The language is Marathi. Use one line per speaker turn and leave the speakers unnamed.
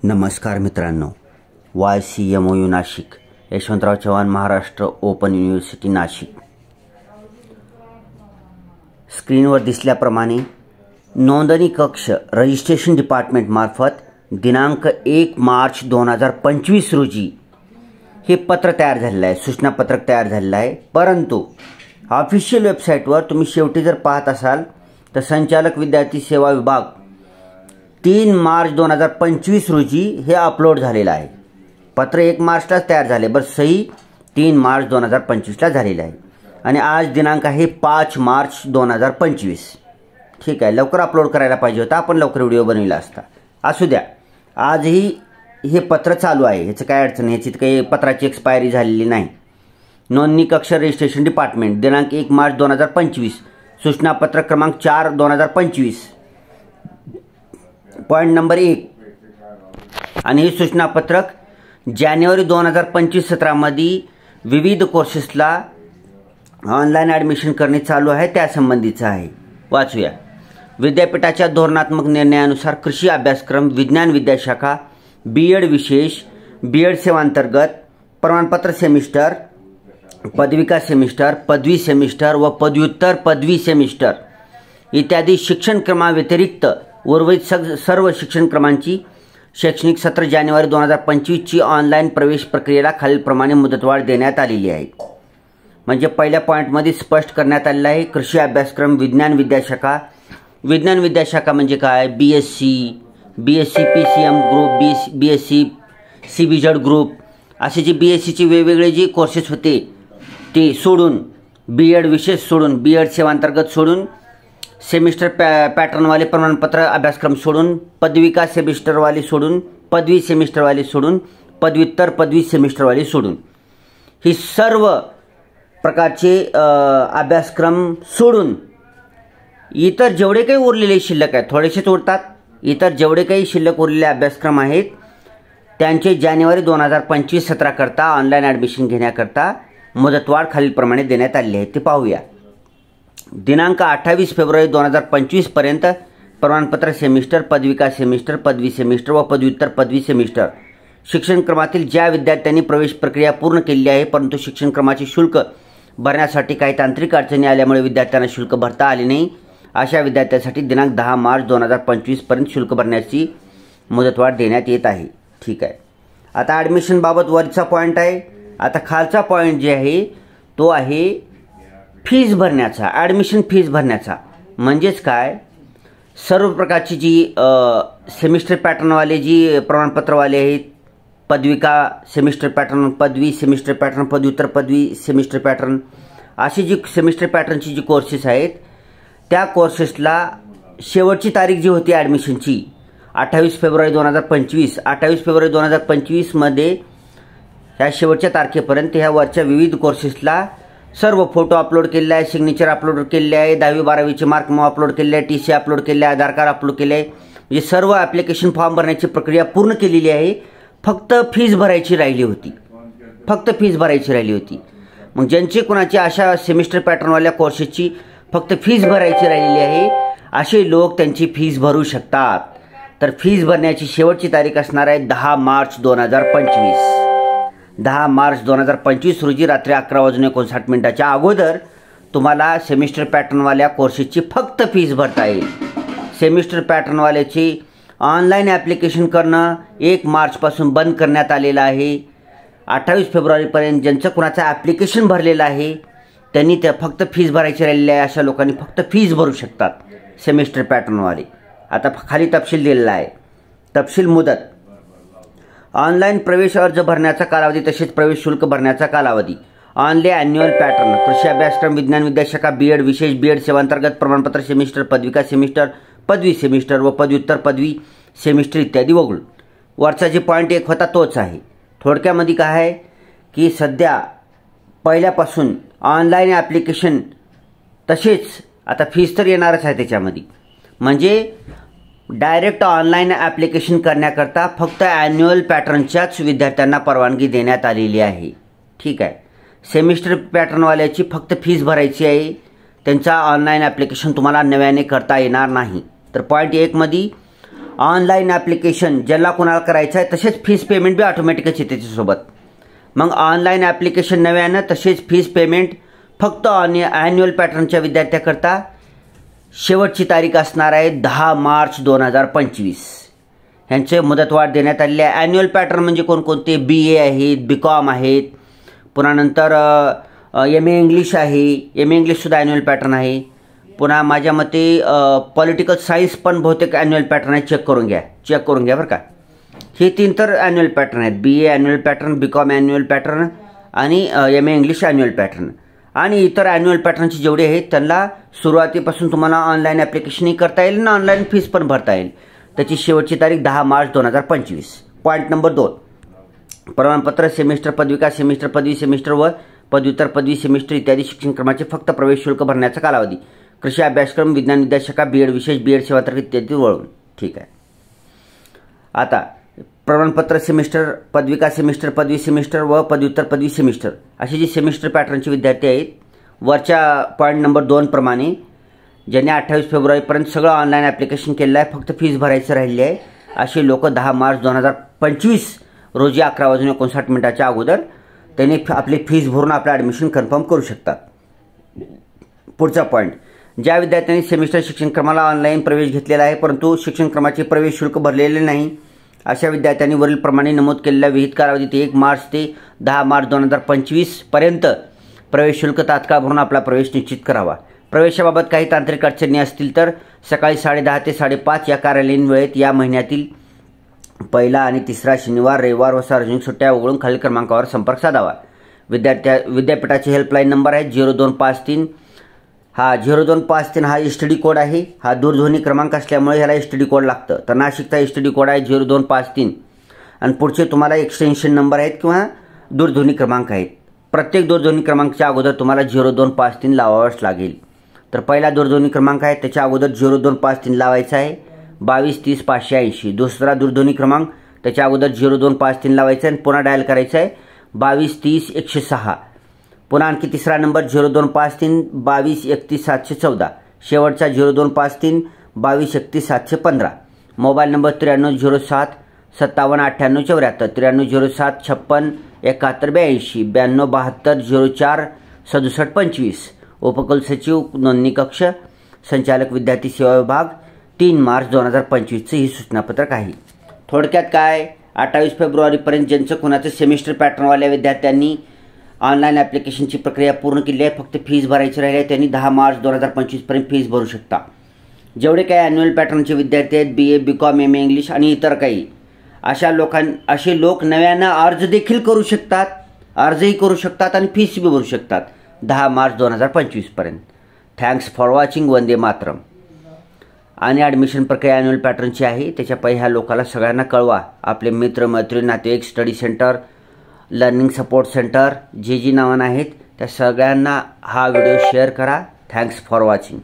नमस्कार मित्रांनो, YCMOU Nashik, Yashwantrao Chavan Maharashtra open university Nashik. स्क्रीनवर दिसल्याप्रमाणे नोंदणी कक्ष रजिस्ट्रेशन डिपार्टमेंट मार्फत दिनांक 1 मार्च 2025 रोजी हे पत्र तयार झालेलं आहे, सूचनापत्रक तयार झालेलं आहे। परंतु ऑफिशियल वेबसाईटवर तुम्ही शेवटी जर पाहत असाल तर संचालक विद्यार्थी सेवा विभाग 3 मार्च 2025 रोजी हे अपलोड झालेलं आहे। पत्र 1 मार्चलाच तयार झाले, बरं सही 3 मार्च 2025ला झालेलं आहे आणि आज दिनांक आहे 5 मार्च 2025। ठीक आहे, लवकर अपलोड करायला पाहिजे होता, आपण लवकर व्हिडिओ बनवला असता। असू द्या, आजही हे पत्र चालू आहे, ह्याचं काय अडचण नाही, ह्याची काही पत्राची एक्सपायरी झालेली नाही। नोंदणी कक्ष रजिस्ट्रेशन डिपार्टमेंट दिनांक 1 मार्च 2025, सूचनापत्रक क्रमांक 4 2025, पॉइंट नंबर 1। आणि हे सूचनापत्रक जानेवारी 2025-17 मध्ये विविध कोर्सेसला ऑनलाईन ॲडमिशन करणे चालू आहे त्यासंबंधीचं आहे। वाचूया। विद्यापीठाच्या धोरणात्मक निर्णयानुसार कृषी अभ्यासक्रम विज्ञान विद्याशाखा बीएड विशेष, बीएड सेवांतर्गत प्रमाणपत्र सेमिस्टर, पदविका सेमिस्टर, पदवी सेमिस्टर व पदव्युत्तर पदवी सेमिस्टर इत्यादी शिक्षण क्रमाव्यतिरिक्त उर्वरित सर्व शिक्षण क्रमांची शैक्षणिक सत्र जानेवारी 2025 ची ऑनलाईन प्रवेश प्रक्रियेला खालीलप्रमाणे मुदतवाढ देण्यात आलेली आहे। म्हणजे पहिल्या पॉईंटमध्ये स्पष्ट करण्यात आलेलं आहे, कृषी अभ्यासक्रम विज्ञान विद्याशाखा। विज्ञान विद्याशाखा म्हणजे काय? BSc PCM group, BSc CBZ group, असे जे बीएससीचे वेगवेगळे जे कोर्सेस होते ते सोडून, बीएड विशेष सोडून, बीएड सेवांतर्गत सोडून, सेमिस्टर पॅटर्नवाले प्रमाणपत्र अभ्यासक्रम सोडून, पदविका सेमिस्टरवाले सोडून, पदवी सेमिस्टरवाले सोडून, पदव्युत्तर पदवी सेमिस्टरवाले सोडून, ही सर्व प्रकारचे अभ्यासक्रम सोडून इतर जेवढे काही उरलेले शिल्लक आहेत, थोडेसेच उरतात, इतर जेवढे काही शिल्लक उरलेले अभ्यासक्रम आहेत त्यांचे जानेवारी 2025-17 करता ऑनलाईन ॲडमिशन घेण्याकरता मुदतवाढ खालीलप्रमाणे देण्यात आली आहे, ते पाहूया। दिनांक 28 फेब्रुवारी 2025 पर्यंत प्रमाणपत्र सेमिस्टर, पदविका सेमिस्टर, पदवी सेमिस्टर व पदव्युत्तर पदवी सेमिस्टर शिक्षण क्रमातील ज्या विद्यार्थ्यांनी प्रवेश प्रक्रिया पूर्ण केली आहे परंतु शिक्षण क्रमाचे शुल्क भरण्यासाठी काही तांत्रिक अडचणी आल्यामुळे विद्यार्थ्यांना शुल्क भरता आले नाही, अशा विद्यार्थ्यांसाठी दिनांक 10 मार्च 2025 पर्यंत शुल्क भरण्याची मुदतवाढ देण्यात येत आहे। ठीक आहे, आता ॲडमिशन बाबत वरचा पॉईंट आहे। आता खालचा पॉईंट जे आहे तो आहे फीज भरण्याचा, ॲडमिशन फीज भरण्याचा। म्हणजेच काय, सर्व प्रकारची जी सेमिस्टर पॅटर्नवाले जी प्रमाणपत्रवाले आहेत, पदविका सेमिस्टर पॅटर्न, पदवी सेमिस्टर पॅटर्न, पदव्युत्तर पदवी सेमिस्टर पॅटर्न, अशी जी सेमिस्टर पॅटर्नची जी कोर्सेस आहेत त्या कोर्सेसला शेवटची तारीख जी होती ॲडमिशनची 28 फेब्रुवारी 2025, 28 फेब्रुवारी 2025 मध्ये ह्या शेवटच्या तारखेपर्यंत ह्या वरच्या विविध कोर्सेसला सर्व फोटो अपलोड केलेला आहे, सिग्नेचर अपलोड केलेले आहे, 10वी-12वीचे मार्क अपलोड केले आहे, TC अपलोड केले आहे, आधार कार्ड अपलोड केले आहे, म्हणजे सर्व ॲप्लिकेशन फॉर्म भरण्याची प्रक्रिया पूर्ण केलेली आहे। फक्त फीज भरायची राहिली होती, फक्त फीज भरायची राहिली होती। मग ज्यांचे कोणाचे अशा सेमिस्टर पॅटर्नवाल्या कोर्सेसची फक्त फीज भरायची राहिलेली आहे असे लोक त्यांची फीज भरू शकतात। तर फीज भरण्याची शेवटची तारीख असणार आहे 10 मार्च 2025। 10 मार्च 2025 रोजी रात्री 11:59 अगोदर तुम्हाला सेमिस्टर पॅटर्नवाल्या कोर्सेसची फक्त फीज भरता येईल। सेमिस्टर पॅटर्नवाल्याची ऑनलाईन ॲप्लिकेशन करणं 1 मार्चपासून बंद करण्यात आलेलं आहे। 28 फेब्रुवारीपर्यंत ज्यांचं कुणाचं ॲप्लिकेशन भरलेलं आहे त्यांनी त्या फक्त फीज भरायची राहिलेली आहे, अशा लोकांनी फक्त फीज भरू शकतात सेमिस्टर पॅटर्नवाले। आता खाली तपशील दिलेला आहे, तपशील मुदत, ऑनलाईन प्रवेश अर्ज भरण्याचा कालावधी तसेच प्रवेश शुल्क भरण्याचा कालावधी। ऑनलाईन ॲन्युअल पॅटर्न कृषी अभ्यासक्रम विज्ञान विद्याशाखा बीएड विशेष, बीएड सेवांतर्गत प्रमाणपत्र सेमिस्टर, पदविका सेमिस्टर, पदवी सेमिस्टर व पदव्युत्तर पदवी सेमिस्टर इत्यादी वगळून। वरचा जे पॉईंट 1 होता तोच आहे। थोडक्यामध्ये काय आहे की सध्या पहिल्यापासून ऑनलाईन ॲप्लिकेशन तसेच आता फीज तर येणारच आहे त्याच्यामध्ये, म्हणजे डायरेक्ट ऑनलाईन ॲप्लिकेशन करण्याकरता फक्त ॲन्युअल पॅटर्नच्याच विद्यार्थ्यांना परवानगी देण्यात आलेली आहे। ठीक आहे, सेमिस्टर पॅटर्नवाल्याची फक्त फीज भरायची आहे, त्यांचा ऑनलाईन ॲप्लिकेशन तुम्हाला नव्याने करता येणार नाही। तर पॉईंट 1 मध्ये ऑनलाईन ॲप्लिकेशन ज्याला कोणाला करायचं आहे तसेच फीस पेमेंट बी ऑटोमॅटिकच येते त्याच्यासोबत. मग ऑनलाईन ॲप्लिकेशन नव्यानं तसेच फीस पेमेंट फक्त ॲन्युअल पॅटर्नच्या विद्यार्थ्याकरता शेवटची तारीख असणार आहे 10 मार्च 2025. ह्यांचे मुदतवाढ देण्यात आलेली आहे. ॲन्युअल पॅटर्न म्हणजे कोणकोणते? BA आहेत, BCom आहेत, पुन्हा नंतर MA इंग्लिश आहे. MA इंग्लिशसुद्धा ॲन्युअल पॅटर्न आहे. पुन्हा माझ्या मते पॉलिटिकल सायन्स पण बहुतेक ॲन्युअल पॅटर्न आहे. चेक करून घ्या बरं का. हे 3 तर ॲन्युअल पॅटर्न आहेत. BA annual pattern, BCom annual pattern आणि MA इंग्लिश ॲन्युअल पॅटर्न. आणि इतर ॲन्युअल पॅटर्नची जेवढे आहेत त्यांना सुरुवातीपासून तुम्हाला ऑनलाईन ॲप्लिकेशनही करता येईल आणि ऑनलाईन फीस पण भरता येईल. त्याची शेवटची तारीख 10 मार्च 2025. पॉईंट नंबर 2, प्रमाणपत्र सेमिस्टर पदविका, सेमिस्टर पदवी, सेमिस्टर व पदव्युत्तर पदवी सेमिस्टर इत्यादी शिक्षणक्रमाचे फक्त प्रवेश शुल्क भरण्याचा कालावधी कृषी अभ्यासक्रम, विज्ञान विद्याशाखा, BEd विशेष, BEd सेवांतर्गत इत्यादी वळून. ठीक आहे. आता प्रमाणपत्र सेमिस्टर पदविका, सेमिस्टर पदवी सेमिस्टर व पदव्युत्तर पदवी सेमिस्टर असे जे सेमिस्टर पॅटर्नचे विद्यार्थी आहेत, वरच्या पॉईंट नंबर 2 प्रमाणे ज्यांनी 28 फेब्रुवारीपर्यंत सगळं ऑनलाईन ॲप्लिकेशन केलेलं आहे, फक्त फीस भरायचं राहिली आहे, असे लोक 10 मार्च 2025 रोजी 11:59 अगोदर त्यांनी आपली फीस भरून आपलं ॲडमिशन कन्फर्म करू शकतात. पुढचा पॉईंट, ज्या विद्यार्थ्यांनी सेमिस्टर शिक्षणक्रमाला ऑनलाईन प्रवेश घेतलेला आहे परंतु शिक्षणक्रमाचे प्रवेश शुल्क भरलेले नाही, अशा विद्यार्थ्यांनी वरील प्रमाणे नमूद केलेल्या विहित कालावधीत 1 मार्च ते 10 मार्च 2025 पर्यंत प्रवेश शुल्क तात्काळ भरून आपला प्रवेश निश्चित करावा. प्रवेशाबाबत काही तांत्रिक अडचणी असतील तर सकाळी 10:30 ते 5:30 या कार्यालयीन वेळेत या महिन्यातील पहिला आणि तिसरा शनिवार, रविवार व सार्वजनिक सुट्ट्या वगळून खालील क्रमांकावर संपर्क साधावा. विद्यापीठाची हेल्पलाईन नंबर आहे 0253. हा 0253 हा STD कोड आहे. हा दूरध्वनी क्रमांक असल्यामुळे ह्याला STD कोड लागतं. तर नाशिकचा STD कोड आहे 0253. आणि पुढचे तुम्हाला एक्सटेन्शन नंबर आहेत किंवा दूरध्वनी क्रमांक आहेत. प्रत्येक दूरध्वनी क्रमांकाच्या अगोदर तुम्हाला 0253 लावावंच लागेल. तर पहिला दूरध्वनी क्रमांक आहे त्याच्या अगोदर 0253 लावायचा आहे, 22 30 580. दुसरा दूरध्वनी क्रमांक त्याच्या अगोदर 0253 लावायचा आहे आणि पुन्हा डायल करायचा आहे 22 30 106. पुन्हा आणखी तिसरा नंबर 0253 22 31 714. शेवटचा 0253 22 31 715. Mobile number 9307 57 98 74, 9307 56 71 82, 92 72 04 67 25. उपकुलसचिव, नोंदणी कक्ष, संचालक विद्यार्थी सेवा विभाग, 3 मार्च 2025 ही सूचनापत्रक आहे. थोडक्यात काय, 28 फेब्रुवारीपर्यंत ज्यांचं कोणाचं सेमिस्टर पॅटर्नवाल्या विद्यार्थ्यांनी ऑनलाईन ॲप्लिकेशनची प्रक्रिया पूर्ण केली आहे, फक्त फीस भरायची राहिली आहे, त्यांनी 10 मार्च 2025 पर्यंत फीस भरू शकता. जेवढे काही ॲन्युअल पॅटर्नचे विद्यार्थी आहेत, BA, BCom, MA इंग्लिश आणि इतर काही असे लोक नव्यानं अर्ज देखील करू शकतात, अर्जही करू शकतात आणि फीस बी भरू शकतात 10 मार्च 2025 पर्यंत. Thanks for watching. Vande Mataram. आणि ॲडमिशन प्रक्रिया ॲन्युअल पॅटर्नची आहे, त्याच्या पहिले ह्या लोकांना सगळ्यांना कळवा. आपले मित्र मैत्रीण, नातेवाईक, study centre, learning support centre जे नावानं आहेत त्या सगळ्यांना हा व्हिडिओ शेअर करा. Thanks for watching.